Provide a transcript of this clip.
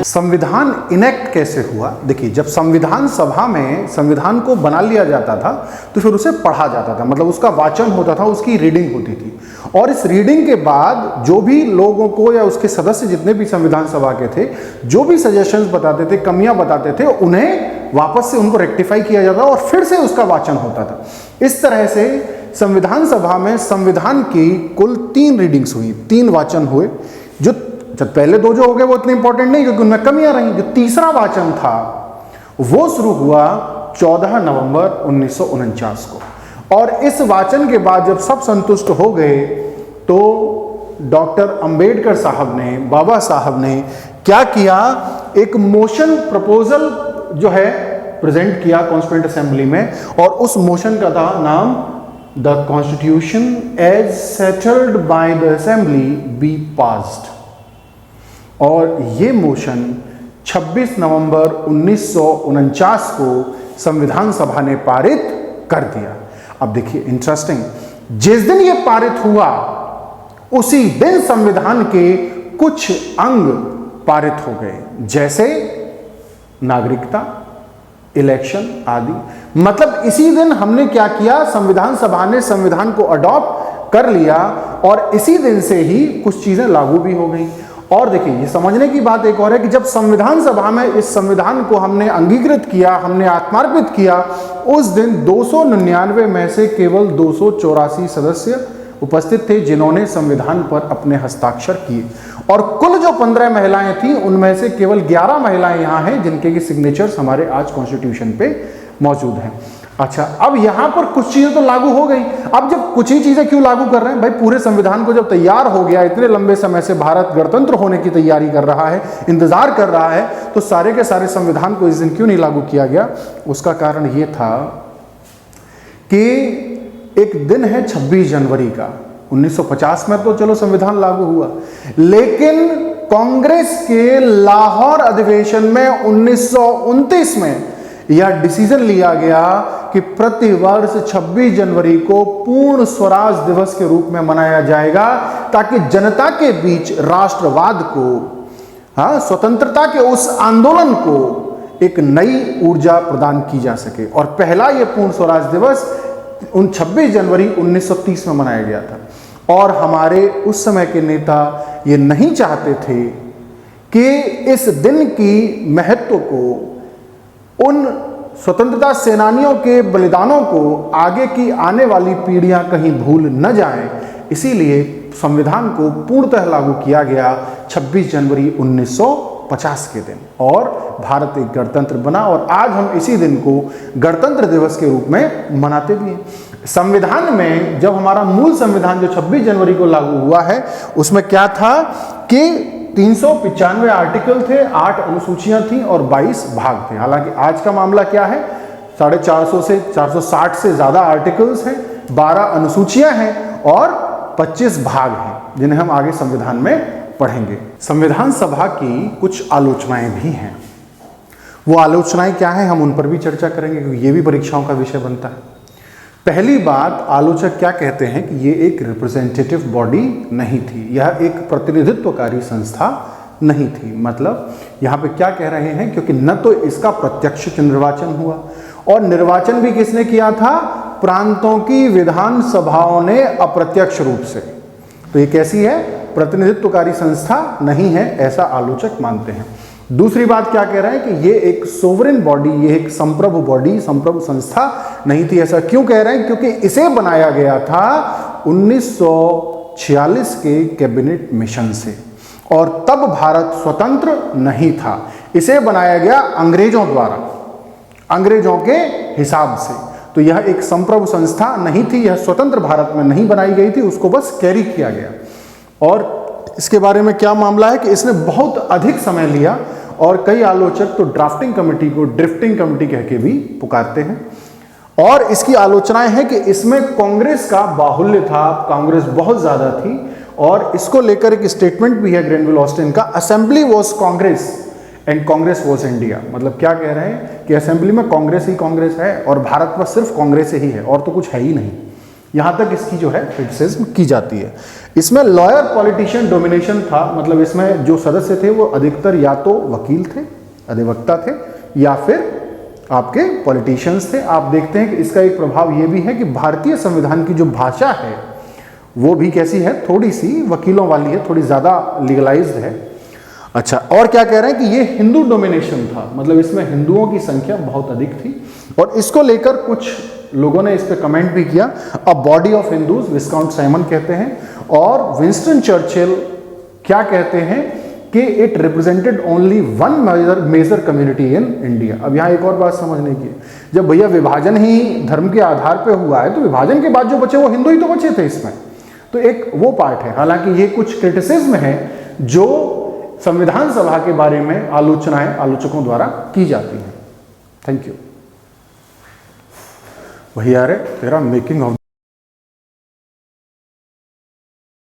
संविधान इनेक्ट कैसे हुआ? देखिए, जब संविधान सभा में संविधान को बना लिया जाता था तो फिर उसे पढ़ा जाता था, मतलब उसका वाचन होता था, उसकी रीडिंग होती थी। और इस रीडिंग के बाद जो भी लोगों को या उसके सदस्य जितने भी संविधान सभा के थे, जो भी सजेशंस बताते थे, कमियां बताते थे, उन्हें वापस से उनको रेक्टिफाई किया जाता और फिर से उसका वाचन होता था। इस तरह से संविधान सभा में संविधान की कुल 3 रीडिंग्स हुई, 3 वाचन हुए। जो पहले 2 जो हो गए वो इतने इंपॉर्टेंट नहीं क्योंकि उनमें कमियां रही। जो तीसरा वाचन था वो शुरू हुआ 14 नवंबर 1949 को। और इस वाचन के बाद जब सब संतुष्ट हो गए तो डॉक्टर अंबेडकर साहब ने, बाबा साहब ने क्या किया, एक मोशन प्रपोजल जो है प्रेजेंट किया कॉन्स्टिट्यूएंट असेंबली में। और उस मोशन का था नाम the constitution as settled by the assembly be passed. और ये मोशन 26 नवंबर 1949 को संविधान सभा ने पारित कर दिया। अब देखिए इंटरेस्टिंग, जिस दिन ये पारित हुआ उसी दिन संविधान के कुछ अंग पारित हो गए, जैसे नागरिकता, इलेक्शन आदि। मतलब इसी दिन हमने क्या किया, संविधान सभा ने संविधान को अडॉप्ट कर लिया और इसी दिन से ही कुछ चीजें लागू भी हो गई। और देखिए, ये समझने की बात एक और है कि जब संविधान सभा में इस संविधान को हमने अंगीकृत किया, हमने आत्मार्पित किया, उस दिन 299 में से केवल 284 सदस्य उपस्थित थे जिन्होंने संविधान पर अपने हस्ताक्षर किए। और कुल जो 15 महिलाएं थी उनमें से केवल 11 महिलाएं यहां हैं जिनके की सिग्नेचर्स हमारे आज कॉन्स्टिट्यूशन पे मौजूद हैं। अच्छा, अब यहां पर कुछ चीजें तो लागू हो गई। अब जब कुछ ही चीजें क्यों लागू कर रहे हैं भाई? पूरे संविधान को जब तैयार हो गया, इतने लंबे समय से भारत गणतंत्र होने की तैयारी कर रहा है, इंतजार कर रहा है, तो सारे के सारे संविधान को इस दिन क्यों नहीं लागू किया गया? उसका कारण यह था कि एक दिन है 26 जनवरी का। 1950 में तो चलो संविधान लागू हुआ, लेकिन कांग्रेस के लाहौर अधिवेशन में 1929 में यह डिसीजन लिया गया कि प्रतिवर्ष 26 जनवरी को पूर्ण स्वराज दिवस के रूप में मनाया जाएगा, ताकि जनता के बीच राष्ट्रवाद को, स्वतंत्रता के उस आंदोलन को एक नई ऊर्जा प्रदान की जा सके। और पहला यह पूर्ण स्वराज दिवस 26 जनवरी 1930 में मनाया गया था। और हमारे उस समय के नेता ये नहीं चाहते थे कि इस दिन की महत्व को, उन स्वतंत्रता सेनानियों के बलिदानों को आगे की आने वाली पीढ़ियां कहीं भूल न जाएं, इसीलिए संविधान को पूर्णतः लागू किया गया 26 जनवरी 1950 के दिन, और भारत एक गणतंत्र बना। और आज हम इसी दिन को गणतंत्र दिवस के रूप में मनाते भी हैं। संविधान में जब हमारा मूल संविधान जो 26 जनवरी को लागू हुआ है, उसमें क्या था कि 395 आर्टिकल थे, 8 अनुसूचियां थी और 22 भाग थे। हालांकि आज का मामला क्या है, 450 से 460 से ज्यादा आर्टिकल्स हैं, 12 अनुसूचियां हैं और 25 भाग हैं, जिन्हें हम आगे संविधान में पढ़ेंगे। संविधान सभा की कुछ आलोचनाएं भी हैं। वो आलोचनाएं क्या हैं, हम उन पर भी चर्चा करेंगे क्योंकि ये भी परीक्षाओं का विषय बनता है। पहली बात, आलोचक क्या कहते हैं कि ये एक रिप्रेजेंटेटिव बॉडी नहीं थी, यह एक प्रतिनिधित्वकारी संस्था नहीं थी। मतलब यहाँ पे क्या कह रहे हैं, क्योंकि न तो इसका प्रत्यक्ष निर्वाचन हुआ, और निर्वाचन भी किसने किया था, प्रांतों की विधान सभाओं ने अप्रत्यक्ष रूप से। तो ये कैसी है, प्रतिनिधित्वकारी संस्था नहीं है, ऐसा आलोचक मानते हैं। दूसरी बात क्या कह रहे हैं कि ये एक सोवरेन बॉडी, ये एक संप्रभु बॉडी, संप्रभु संस्था नहीं थी। ऐसा क्यों कह रहे हैं, क्योंकि इसे बनाया गया था 1946 के कैबिनेट मिशन से, और तब भारत स्वतंत्र नहीं था। इसे बनाया गया अंग्रेजों द्वारा, अंग्रेजों के हिसाब से। तो यह एक संप्रभु संस्था नहीं थी, यह स्वतंत्र भारत में नहीं बनाई गई थी, उसको बस कैरी किया गया। और इसके बारे में क्या मामला है कि इसने बहुत अधिक समय लिया, और कई आलोचक तो ड्राफ्टिंग कमेटी को ड्रिफ्टिंग कमेटी कह के भी पुकारते हैं। और इसकी आलोचनाएं हैं कि इसमें कांग्रेस का बाहुल्य था, कांग्रेस बहुत ज्यादा थी। और इसको लेकर एक स्टेटमेंट भी है ग्रेनविल ऑस्टिन का, assembly was Congress and Congress was India. मतलब क्या कह रहे हैं कि असेंबली में कांग्रेस ही कांग्रेस है और भारत में सिर्फ कांग्रेस ही है और तो कुछ है ही नहीं। यहाँ तक इसकी जो है क्रिटिसिज्म की जाती है। इसमें लॉयर पॉलिटिशियन डोमिनेशन था, मतलब इसमें जो सदस्य थे वो अधिकतर या तो वकील थे, अधिवक्ता थे, या फिर आपके पॉलिटिशियंस थे। आप देखते हैं कि इसका एक प्रभाव ये भी है कि भारतीय संविधान की जो भाषा है वो भी कैसी है, थोड़ी सी वकीलों वाली है, थोड़ी ज़्यादा लीगलाइज्ड है। अच्छा, और क्या कह रहे हैं कि ये हिंदू डोमिनेशन था, मतलब इसमें हिंदुओं की संख्या बहुत अधिक थी। और इसको लेकर कुछ लोगों ने इस पर कमेंट भी किया। A body of Hindus, viscount Simon कहते हैं, और विंस्टन चर्चिल क्या कहते हैं कि it represented only one major community in India. अब यहाँ एक और बात समझने की, जब भैया विभाजन ही धर्म के आधार पे हुआ है तो विभाजन के बाद जो बचे वो हिंदू ही तो बचे थे इसमें, तो एक वो पार्ट है। हालांकि ये कुछ क्रिटिसिज्म है जो संविधान सभा के बारे में आलोचनाएं आलोचकों द्वारा की जाती हैं। Thank you. भैया रे तेरा मेकिंग ऑफ